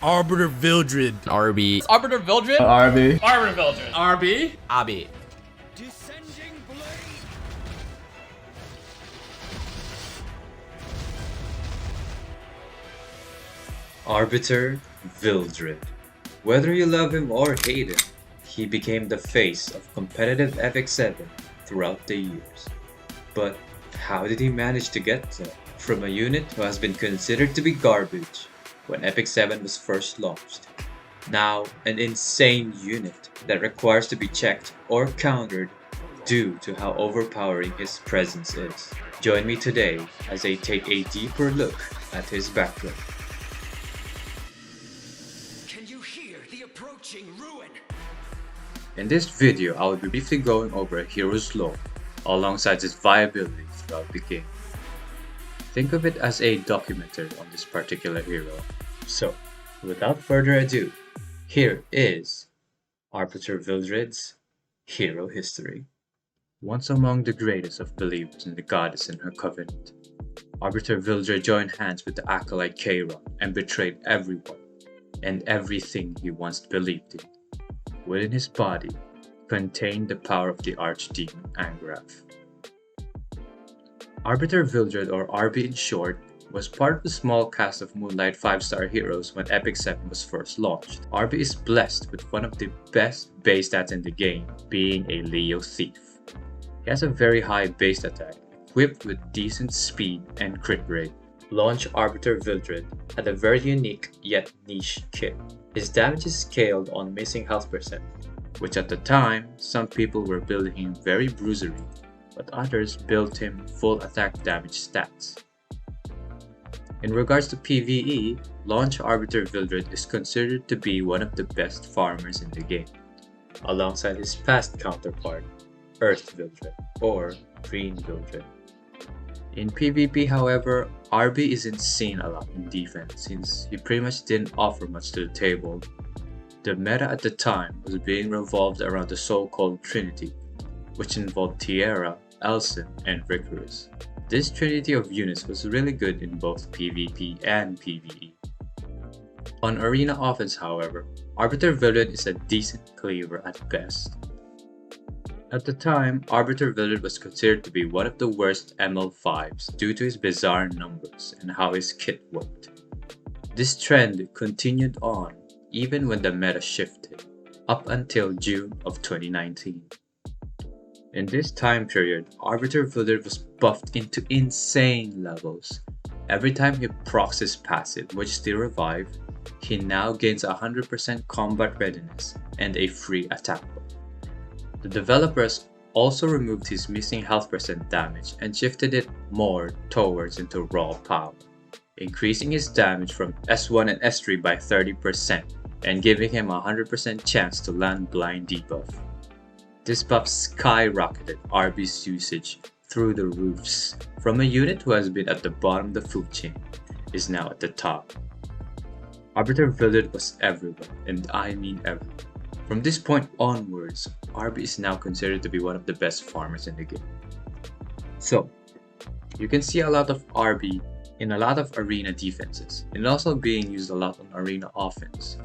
Arbiter Vildred. RB. Arbiter Vildred. RB. Arbiter Vildred. RB. Abi. Descending blade. Arbiter Vildred. Whether you love him or hate him, he became the face of competitive Epic 7 throughout the years. But how did he manage to get there? From a unit who has been considered to be garbage when Epic 7 was first launched, now an insane unit that requires to be checked or countered due to how overpowering his presence is. Join me today as I take a deeper look at his background. Can you hear the approaching ruin? In this video, I will be briefly going over a hero's lore alongside its viability throughout the game. Think of it as a documentary on this particular hero. So, without further ado, here is Arbiter Vildred's hero history. Once among the greatest of believers in the goddess and her covenant, Arbiter Vildred joined hands with the acolyte Kairon and betrayed everyone and everything he once believed in. Within his body contained the power of the archdemon Angrath. Arbiter Vildred, or RB in short, was part of the small cast of Moonlight 5-star heroes when Epic 7 was first launched. RB is blessed with one of the best base stats in the game, being a Leo Thief. He has a very high base attack, equipped with decent speed and crit rate. Launch Arbiter Vildred had a very unique yet niche kit. His damage is scaled on missing health percent, which at the time, some people were building him very bruisery, but others built him full attack damage stats. In regards to PvE, Launch Arbiter Vildred is considered to be one of the best farmers in the game, alongside his past counterpart, Earth Vildred, or Green Vildred. In PvP, however, RB isn't seen a lot in defense since he pretty much didn't offer much to the table. The meta at the time was being revolved around the so-called Trinity, which involved Tierra, Elson, and Ricarus. This trinity of units was really good in both PvP and PvE. On arena offense, however, Arbiter Vildred is a decent cleaver at best. At the time, Arbiter Vildred was considered to be one of the worst ML5s due to his bizarre numbers and how his kit worked. This trend continued on even when the meta shifted, up until June of 2019. In this time period, Arbiter Vildred was buffed into insane levels. Every time he procs his passive, which is the revive, he now gains 100% combat readiness and a free attack buff. The developers also removed his missing health percent damage and shifted it more towards into raw power, increasing his damage from S1 and S3 by 30% and giving him a 100% chance to land blind debuff. This buff skyrocketed RB's usage through the roofs. From a unit who has been at the bottom of the food chain, is now at the top. Arbiter Vildred was everywhere, and I mean everywhere. From this point onwards, RB is now considered to be one of the best farmers in the game. So, you can see a lot of RB in a lot of arena defenses, and also being used a lot on arena offense.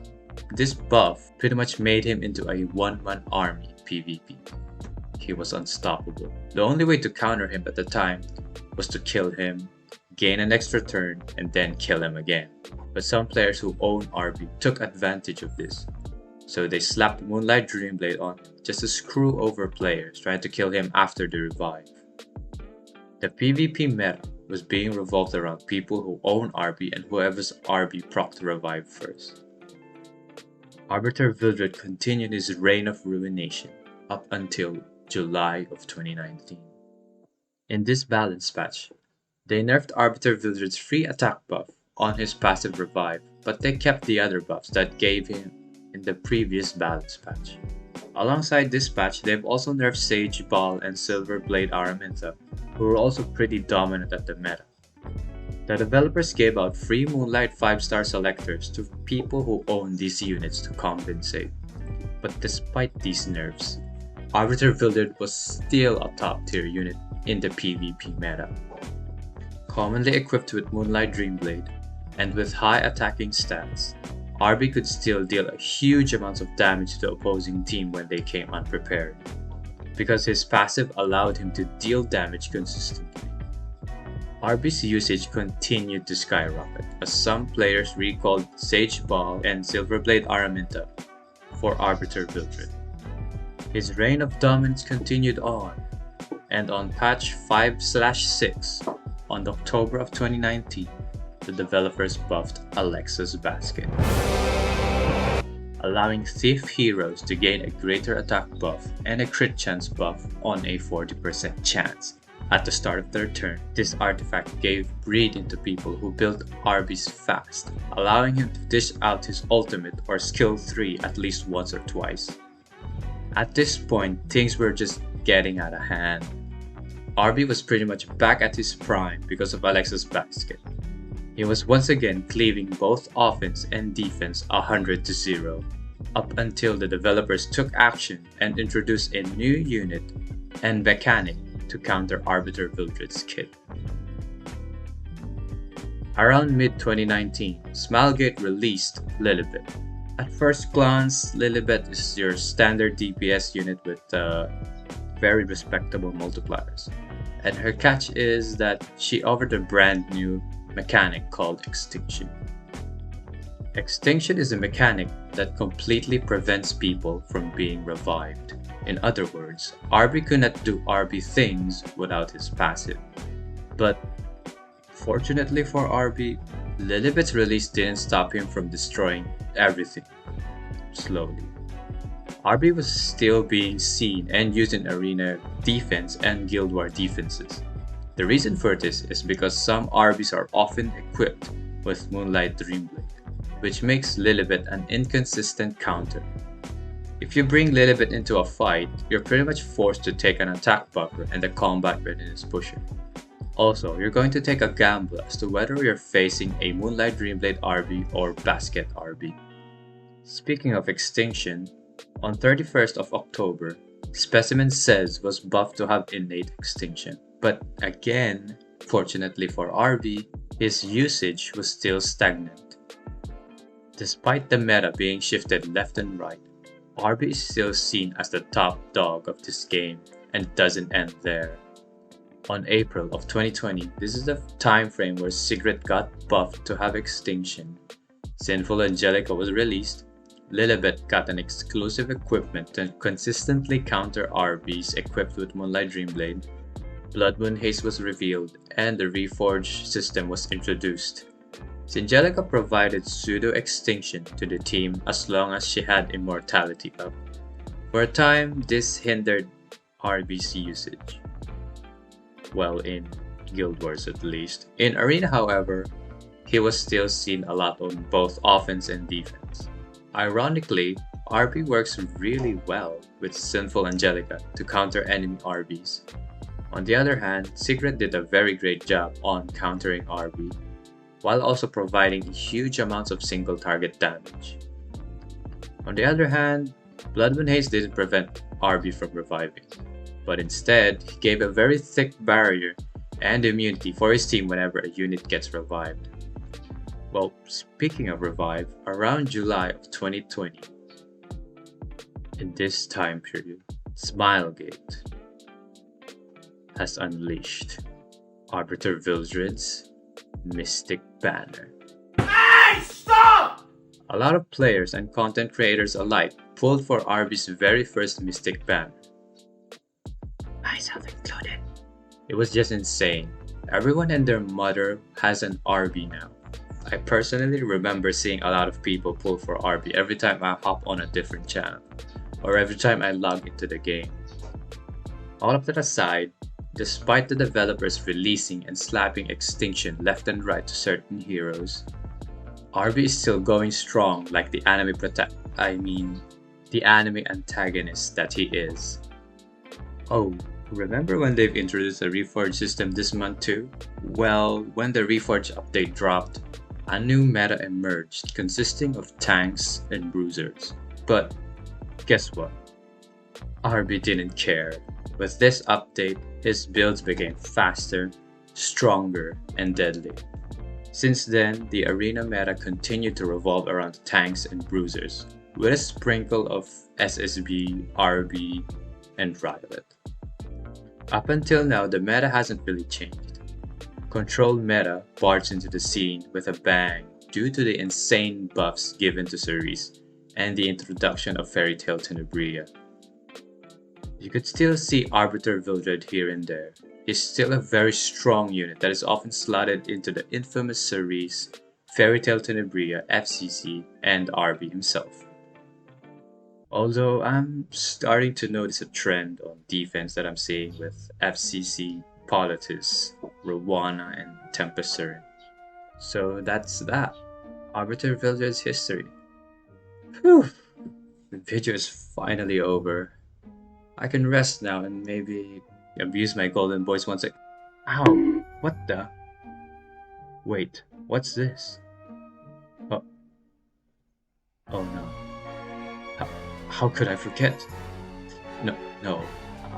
This buff pretty much made him into a one-man army PvP. He was unstoppable. The only way to counter him at the time was to kill him, gain an extra turn, and then kill him again. But some players who own RB took advantage of this, so they slapped Moonlight Dreamblade on him just to screw over players trying to kill him after the revive. The PvP meta was being revolved around people who own RB and whoever's RB proc to revive first. Arbiter Vildred continued his reign of ruination up until July of 2019. In this balance patch, they nerfed Arbiter Vildred's free attack buff on his passive revive, but they kept the other buffs that gave him in the previous balance patch. Alongside this patch, they've also nerfed Sage Ball and Silver Blade Araminta, who were also pretty dominant at the meta. The developers gave out free Moonlight 5-star selectors to people who own these units to compensate. But despite these nerfs, Arbiter Vildred was still a top tier unit in the PvP meta. Commonly equipped with Moonlight Dreamblade and with high attacking stats, RB could still deal a huge amounts of damage to the opposing team when they came unprepared, because his passive allowed him to deal damage consistently. RB's usage continued to skyrocket as some players recalled Sage Ball and Silverblade Araminta for Arbiter Vildred. His reign of dominance continued on, and on patch 5/6 on October of 2019, the developers buffed Alexa's Basket, allowing Thief heroes to gain a greater attack buff and a crit chance buff on a 40% chance at the start of their turn. This artifact gave breed into people who built RBs fast, allowing him to dish out his ultimate or skill 3 at least once or twice. At this point, things were just getting out of hand. RB was pretty much back at his prime because of Alexa's Basket. He was once again cleaving both offense and defense 100-0, up until the developers took action and introduced a new unit and mechanic to counter Arbiter Vildred's kit. Around mid-2019, Smilegate released Lilibet. At first glance, Lilibet is your standard DPS unit with very respectable multipliers, and her catch is that she offered a brand new mechanic called Extinction. Extinction is a mechanic that completely prevents people from being revived. In other words, RB could not do RB things without his passive. But fortunately for RB, Lilibet's release didn't stop him from destroying everything slowly. RB was still being seen and used in arena defense and guild war defenses. The reason for this is because some RBs are often equipped with Moonlight Dreamblade, which makes Lilibet an inconsistent counter. If you bring Lilibet into a fight, you're pretty much forced to take an attack buffer and a combat readiness pusher. Also, you're going to take a gamble as to whether you're facing a Moonlight Dreamblade RB or Basket RB. Speaking of Extinction, on 31st of October, Specimen Says was buffed to have innate extinction, but again, fortunately for RB, his usage was still stagnant. Despite the meta being shifted left and right, RB is still seen as the top dog of this game and doesn't end there. On April of 2020, this is the time frame where Sigrid got buffed to have extinction. Sinful Angelica was released, Lilibet got an exclusive equipment to consistently counter RBs equipped with Moonlight Dreamblade, Blood Moon Haste was revealed, and the Reforged system was introduced. Singelica provided pseudo-extinction to the team as long as she had immortality up. For a time, this hindered RB's usage. Well, in Guild Wars at least. In Arena, however, he was still seen a lot on both offense and defense. Ironically, RB works really well with Sinful Angelica to counter enemy RBs. On the other hand, Sigrid did a very great job on countering RB, while also providing huge amounts of single target damage. On the other hand, Blood Moon Haste didn't prevent RB from reviving, but instead, he gave a very thick barrier and immunity for his team whenever a unit gets revived. Well, speaking of revive, around July of 2020, in this time period, Smilegate has unleashed Arbiter Vildred's Mystic Banner. Hey, stop! A lot of players and content creators alike pulled for RB's very first Mystic Banner, myself included. It was just insane. Everyone and their mother has an RB now. I personally remember seeing a lot of people pull for RB every time I hop on a different channel, or every time I log into the game. All of that aside, despite the developers releasing and slapping extinction left and right to certain heroes, RB is still going strong like the anime antagonist that he is. Oh, remember when they've introduced a Reforged system this month too? Well, when the Reforged update dropped, a new meta emerged consisting of tanks and bruisers. But guess what? RB didn't care. With this update, his builds became faster, stronger, and deadly. Since then, the arena meta continued to revolve around tanks and bruisers, with a sprinkle of SSB, RB, and Violet. Up until now, the meta hasn't really changed. Control meta barged into the scene with a bang due to the insane buffs given to Cerise and the introduction of Fairy Tail Tenebria. You could still see Arbiter Vildred here and there. He's still a very strong unit that is often slotted into the infamous Cerise, Fairy Tail Tenebria, FCC, and RB himself. Although I'm starting to notice a trend on defense that I'm seeing with FCC, Politis, Rowana, and Tempesturin. So that's that. Arbiter Vildred's history. Whew! The video is finally over. I can rest now and maybe abuse my golden voice once. Ow! What the? Wait, what's this? Oh. Oh no. How could I forget? No.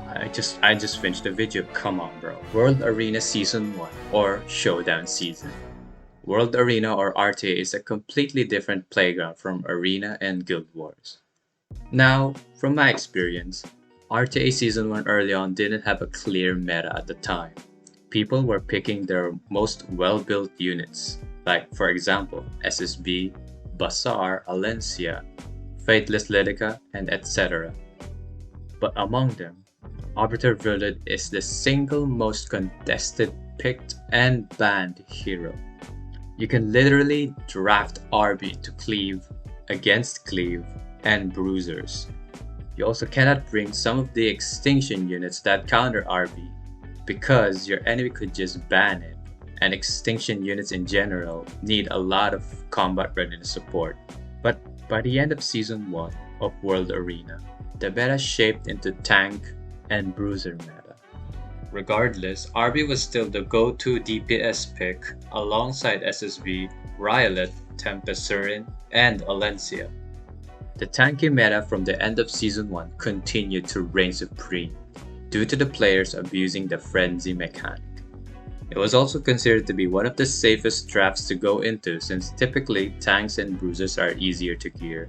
I just finished the video. Come on, bro. World Arena Season 1 or Showdown Season. World Arena or RTA is a completely different playground from Arena and Guild Wars. Now, from my experience, RTA Season 1 early on didn't have a clear meta at the time. People were picking their most well-built units, like for example, SSB, Bazaar, Alencia, Fateless Lydica, and etc. But among them, Arbiter Vildred is the single most contested, picked, and banned hero. You can literally draft RB to cleave, against cleave, and bruisers. You also cannot bring some of the extinction units that counter RB because your enemy could just ban it, and extinction units in general need a lot of combat readiness support. But by the end of Season 1 of World Arena, the meta shaped into tank and bruiser meta. Regardless, RB was still the go-to DPS pick alongside SSB, Violet, Tempesturin, and Alencia. The tanky meta from the end of Season 1 continued to reign supreme due to the players abusing the frenzy mechanic. It was also considered to be one of the safest drafts to go into since typically tanks and bruisers are easier to gear.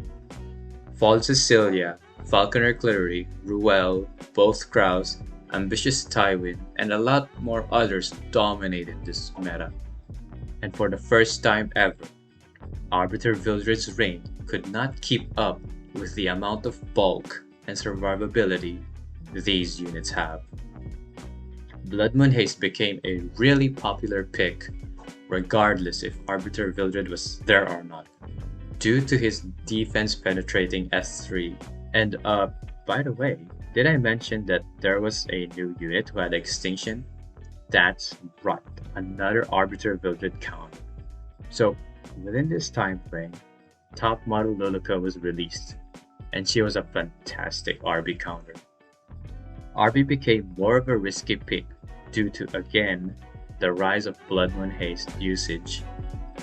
Fall Cecilia, Falconer Clary, Ruel, both Kraus, Ambitious Tywin, and a lot more others dominated this meta. And for the first time ever, Arbiter Vildred's reign could not keep up with the amount of bulk and survivability these units have. Blood Moon Haste became a really popular pick, regardless if Arbiter Vildred was there or not, due to his defense penetrating S3. And by the way, did I mention that there was a new unit who had extinction? That's right, another Arbiter Vildred counter. So within this time frame, top model Luluka was released, and she was a fantastic RB counter. RB became more of a risky pick due to, again, the rise of Blood Moon Haste usage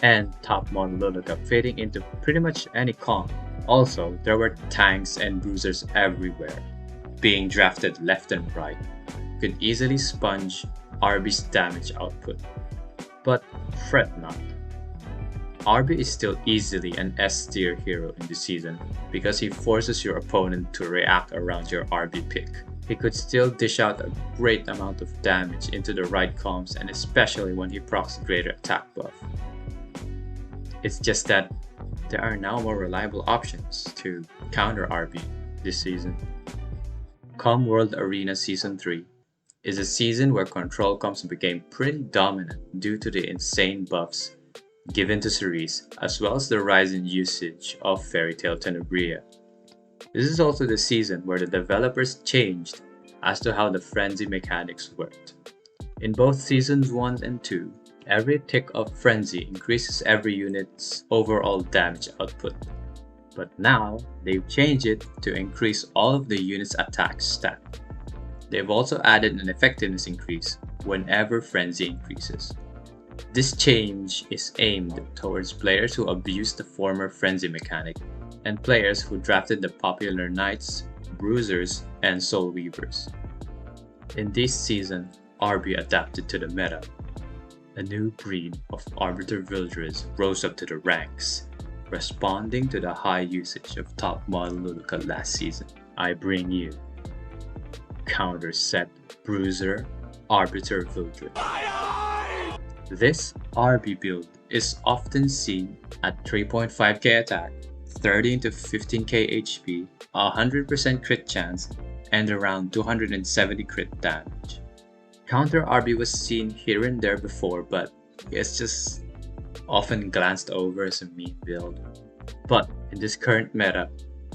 and top model Luluka fitting into pretty much any comp. Also, there were tanks and bruisers everywhere, being drafted left and right, could easily sponge RB's damage output. But fret not. RB is still easily an S tier hero in this season because he forces your opponent to react around your RB pick. He could still dish out a great amount of damage into the right comps, and especially when he procs greater attack buff. It's just that there are now more reliable options to counter RB this season. Come World Arena Season 3 is a season where control comps became pretty dominant due to the insane buffs given to Cerise, as well as the rise in usage of Fairy Tail Tenebria. This is also the season where the developers changed as to how the frenzy mechanics worked. In both Seasons 1 and 2, every tick of frenzy increases every unit's overall damage output. But now, they've changed it to increase all of the unit's attack stat. They've also added an effectiveness increase whenever frenzy increases. This change is aimed towards players who abuse the former frenzy mechanic and players who drafted the popular knights, bruisers, and soul weavers. In this season, RB adapted to the meta. A new breed of Arbiter Vildreds rose up to the ranks, responding to the high usage of top model Luluka last season. I bring you Counter Set Bruiser Arbiter Vildred. This RB build is often seen at 3.5k attack, 13 to 15k HP, 100% crit chance, and around 270 crit damage. Counter RB was seen here and there before, but it's just often glanced over as a meme build. But in this current meta,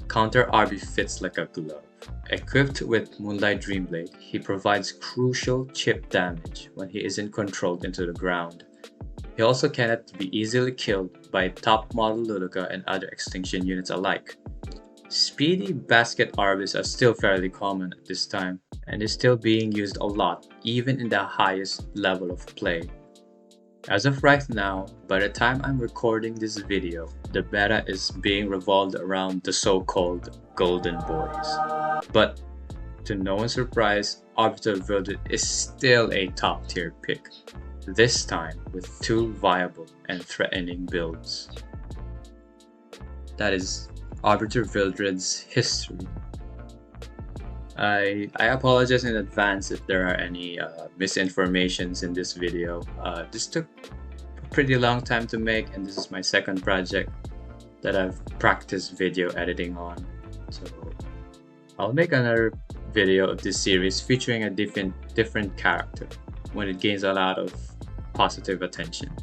Counter RB fits like a glove. Equipped with Moonlight Dreamblade, he provides crucial chip damage when he isn't controlled into the ground. He also cannot be easily killed by top model Luluka and other extinction units alike. Speedy basket Arbis are still fairly common at this time, and is still being used a lot even in the highest level of play. As of right now, by the time I'm recording this video, the meta is being revolved around the so-called Golden Boys. But to no one's surprise, Arbiter Vildred is still a top tier pick, this time with two viable and threatening builds. That is Arbiter Vildred's history. I apologize in advance if there are any misinformations in this video. This took a pretty long time to make, and this is my second project that I've practiced video editing on. So I'll make another video of this series featuring a different character when it gains a lot of positive attention.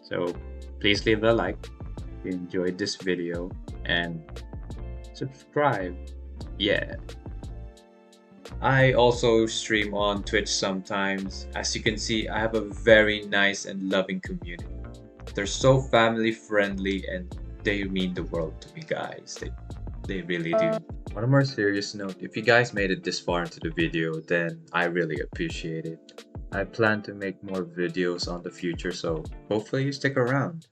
So please leave a like if you enjoyed this video and subscribe. Yeah. I also stream on Twitch sometimes. As you can see, I have a very nice and loving community. They're so family friendly and they mean the world to me, guys. They really do. On a more serious note, if you guys made it this far into the video, then I really appreciate it. I plan to make more videos on the future, so hopefully you stick around.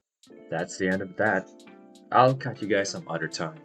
That's the end of that. I'll catch you guys some other time.